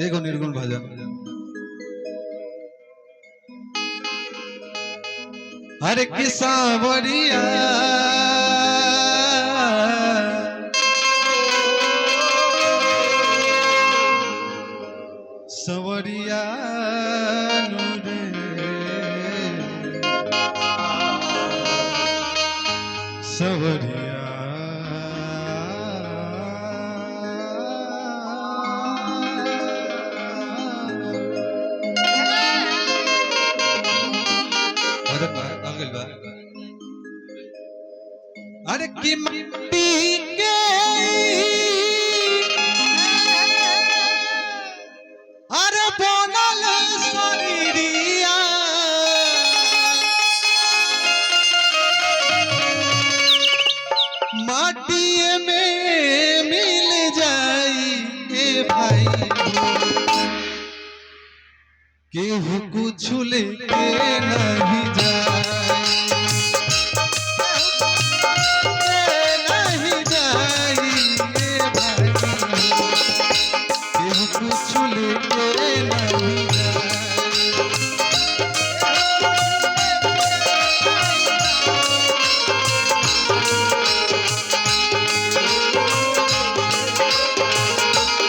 एगो निर्गुण भजन। हरे की सांवरिया संवरिया रे संवरिया अरे की मिट्टी के अरे बनल शरीरिया माटी में मिल जाई ए भाई केहू कुछ लेके नहीं जाए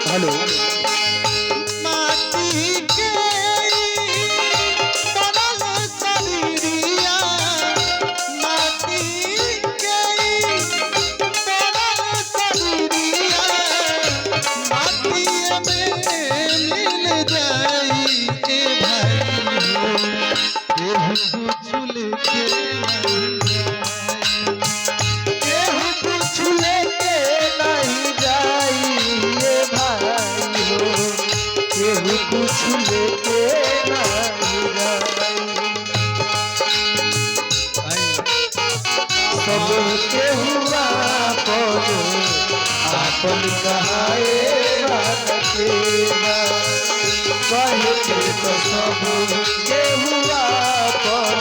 हेलो माटी के बनल शरीरिया माटी के बनल शरीरिया माटी में मिल जाई ए भाई केहू कुछ लेके केहू कुछ लेके नहीं जाई ये भाई हो, केहू कुछ लेके नहीं जाई। सब केहू आपन कहाए कहे के तो सब केहू आपन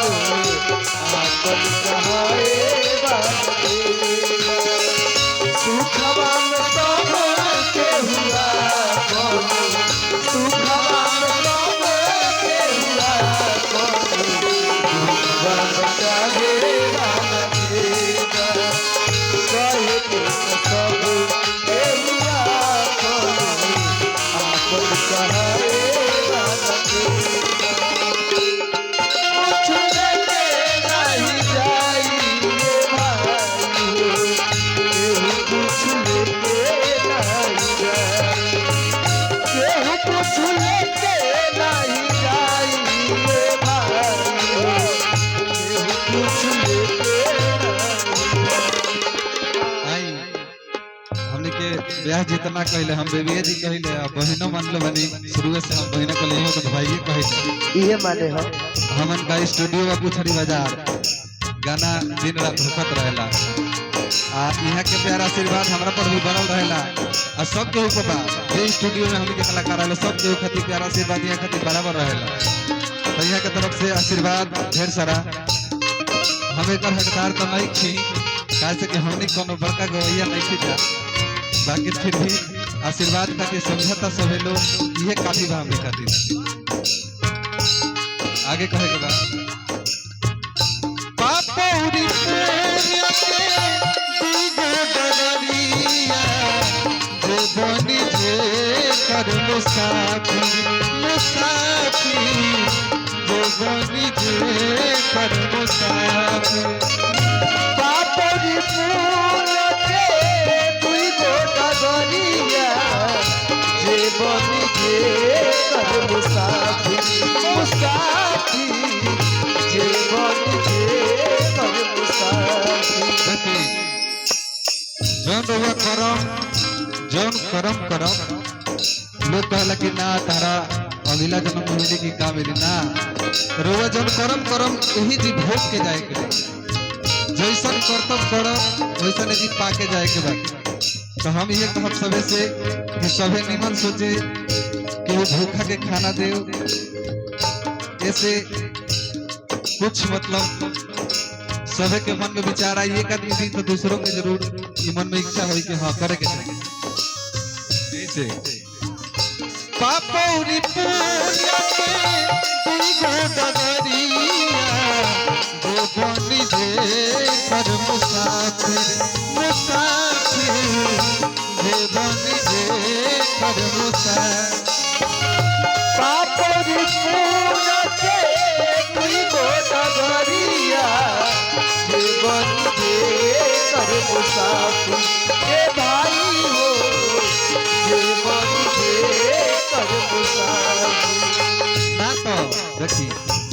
कहाए सुखवा में सब केहू सुखवा में सब केहू चाहे कहे के सब केहू आपन कहाए ब्याह जितना कहले हम बेबिया जी कहले आ बहिनो मानले बनी शुरू से हम बहिना कहले हो तो भाई कहले इहे माने हम हमन का स्टूडियो में पुछरी बाजार गाना दिन रात भुकत रहेला आ यहाँ के प्यार आशीर्वाद हमरा पर भी बनल रहेला आ सब के पता जे स्टूडियो में हमनी के कलाकार आले सब के खातिर प्यार आशीर्वाद यहाँ खातिर बराबर रहेला तो यहाँ के तरफ से आशीर्वाद ढेर सारा हमें कर हकदार तो नहीं थी काहे कि हमनी कोनो बड़का गवैया नहीं थी जा बाकी फिर भी आशीर्वाद करके समझता सभी लोग ये काफी भाव में खातिर आगे कहे के बाद पापौरी पेरिया के दीगो डगरिया जो बनी जे कर मुसाफी मुसाफी जो बनी जे कर मुसाफी पापड़ी फूल के दुई गोटा गरिया जे बनी जे कर मुसाफी मुसाफी जे बनी जे कर मुसाफी जौन करम करम लोग कहला कि ना तारा अगला जन्म में मिली की का मिली ना रोवा जौन करम करम यही जी भोग के जाए के जैसन कर्तव्य करम वैसन जी पाके जाए के बाद तो हम ये कहब सबे से कि सबे निमन सोचे कि वो भूखा के खाना दे ऐसे कुछ मतलब सबे के मन में विचार आई एक आदमी दी तो दूसरों के जरूर मन में इच्छा हो कि हाँ करे के चाहिए कैसे पापौरी पुनिया के दुई गो डगरिया जो बनी जे कर मुसाफिर मुसाफिर जे बनी जे कर मुसाफिर पापड़ी पूना के दुई गो डगरिया जीवन जे कर मुसाफिर ए भाई हो जीवन जे कर मुसाफिर ना तो देखी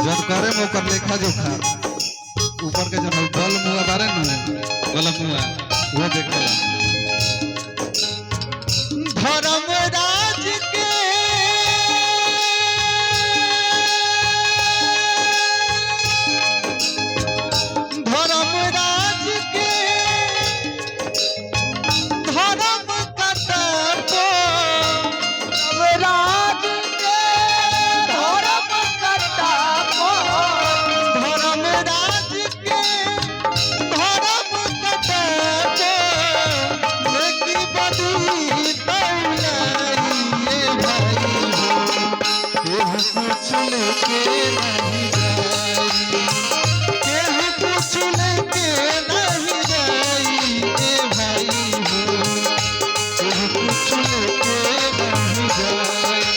जब करे में ओकर लेखा जोखा ऊपर के जब गल मुआ बारे न गल मुआ वो देखेला धर्मराज के धर्मराज के धर्म कटतो राज के धर्म कटापो धर्मराज के धर्म कटतो लेकी बदी दौलाई ये भाई हो केहू कुछ लेके नहीं जाई केहू कुछ लेके नहीं जाई ये भाई हो केहू कुछ लेके नहीं जाई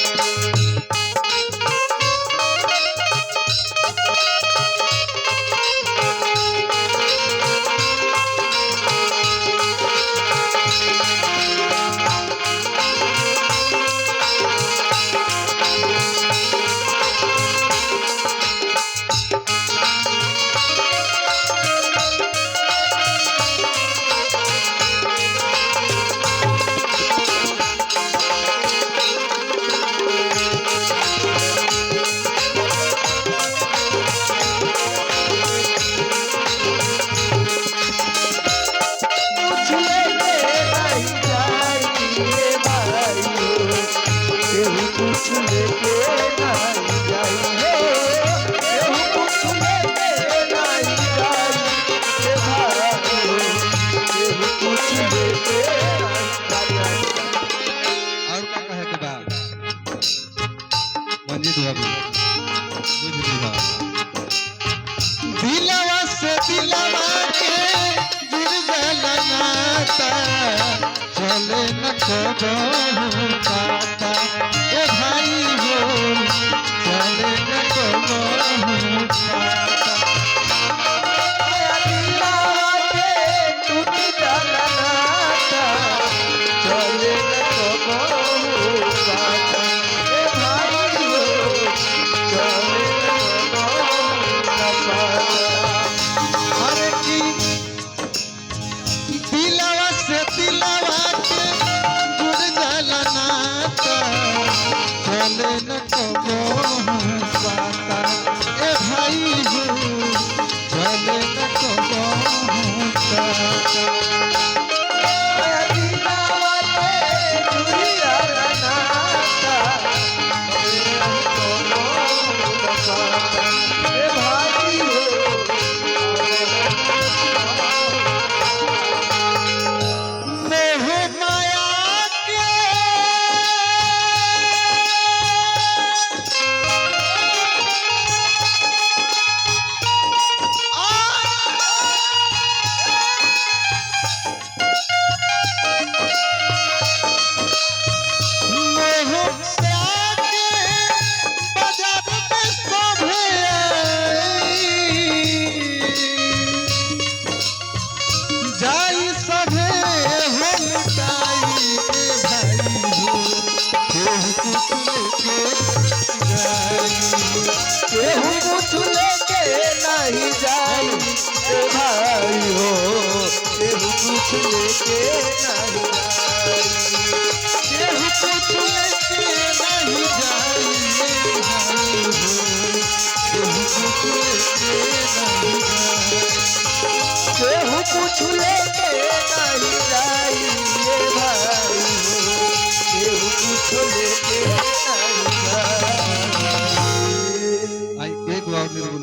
कुछ लेके नहीं जाई ये भाई हो केहू कुछ लेके नहीं जाई हो केहू कुछ लेके नहीं जाई ये भाई हो केहू कुछ लेके नहीं जाई और का कहे के बा मंजित बाबू बुझ लीहा दिलवा से दिलवा के जुड़ गल नाता चले न कबो पाता ए भाई हो चले न कबो पाता आया दिलवा के टूट जाला नाता चले न कबो पाता ए भाई हो चले न कबो पाता अरे की दिलवा से दिलवा के जुड़ गल नाता चले न कबो पाता ए भाई हो चले न कबो पाता आया दिलवा के टूट जाला नाता चले न कबो पाता ए भाई हो मोह माया के मोह प्यार के बाजार में शोभे जाई सभे हो लुटाई के भाई हो केहू कुछ लेके जाई केहू कुछ लेके नहीं जाई ए भाई हो केहू कुछ लेके नहीं जाई केहू कुछ लेके नहीं जाई ये भाई हो केहू कुछ लेके नहीं जाई केहू कुछ लेके नहीं जाई ए भाई हो केहू कुछ लेके नहीं जाई आई एक बार निर्गुण